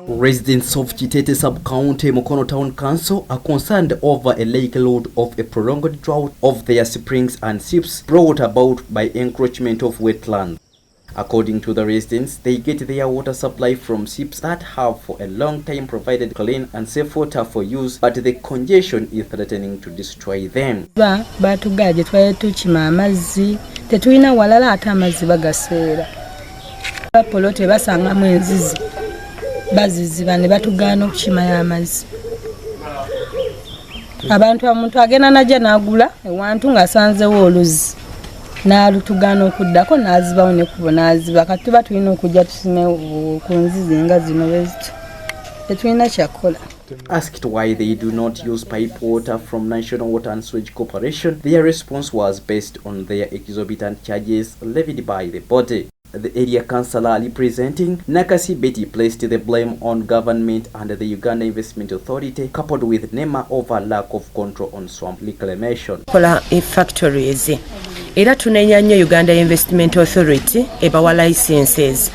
Residents of Ntte sub-county Mukono Town Council are concerned over a likelihood of a prolonged drought of their springs and seeps brought about by encroachment of wetlands. According to the residents, they get their water supply from seeps that have for a long time provided clean and safe water for use, but the congestion is threatening to destroy them. Batugaje twaye tukima amazzi tetulina walala ate amazzi bagaseera bapolote basangamu enzizi baziziba ne batugaana okukima y'amazzi. Abantu omuntu agenda najja n'agula ewantu ng'asanzewo oluzzi n'alutugana okuddako n'azibawo ne kubo n'aziba kati tuba tulina okujja tusime ku nzizi nga zino bwezityo tetulina kyakola. Asked why they do not use pipe water from National Water and Sewage Corporation, their response was based on their exorbitant charges levied by the body. The area councillor representing Nakasi Betty placed the blame on government and the Uganda Investment Authority, coupled with NEMA, over lack of control on swamp reclamation. Factories. Era tunenya nnyo Uganda Investment Authority ebawa licenses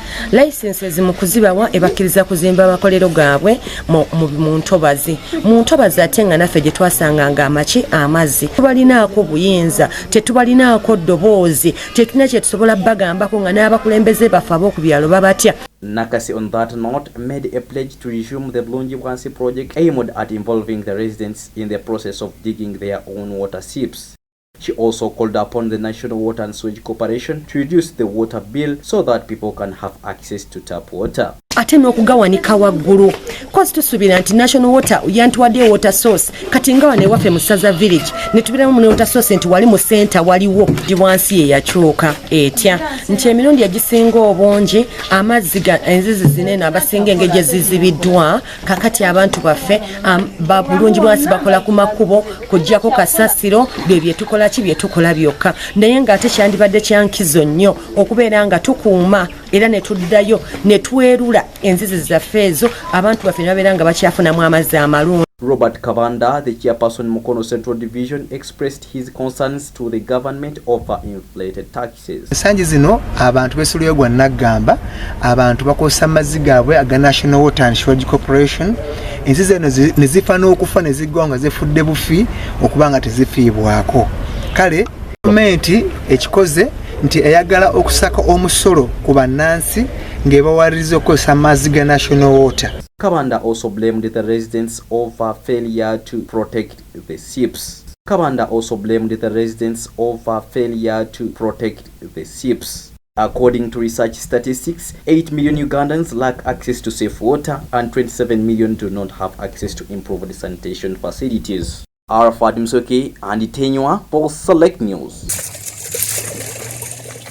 mu kuzibawa ebakkiriza kuzimba abakolero gaabwe mu ntobazi ate nga naffe gye twasanganga amazzi tubalinaako buyinza tetubalinaako ddoboozi tetulina kye tusobola bagambako nga n'abakulembeze baffe ab'oku byalo babatya. Nakasi on that note made a pledge to resume the Bbanywa project aimed at involving the residents in the process of digging their own water seeps. She also called upon the National Water and Sewage Corporation to reduce the water bill so that people can have access to tap water. Ate n'okugawanika waggulu kozi tusuubira nti National Water yantuwadde water source kati nga wane waffe mu Saza village ne tubiramu mu water source nti wali mu center waliwo ndi wansi ye yakyuka etya nti emirundi egisinga obungi amazzi enzizi zinene abasinga engege zizibiddwa kakati abantu baffe bulungi bwansi bakola ku makubo kujjako kasasiro bye tukola byokka naye ng'ate kyandibadde kyankizo nnyo okubeera nga tukuuma era ne tuddayo ne twerula enzizi zaffe ezo abantu baffe ne babeera nga bakyafunamu amazzi amalungi. Robert Kavanda, the chairperson Mukono Central Division, expressed his concerns to the government over inflated taxes. Sanji zino abantu besulyo gwa nagamba abantu bakosa amazzi gaabwe aga National Water and Sewage Corporation enzizi ne zifa n'okufa ne zigonga zifudde bufi okubanga tezifiibwako. Kale gavumenti ekikoze nti eyagala okusaka omusolo ku bannansi ng'ebawaliriza okukozesa amazzi ga National Water. Kabanda also blamed the residents over failure to protect the seeps. According to research statistics, 8 million Ugandans lack access to safe water and 27 million do not have access to improved sanitation facilities. Arafat Msoke and Bbanywa for Select News.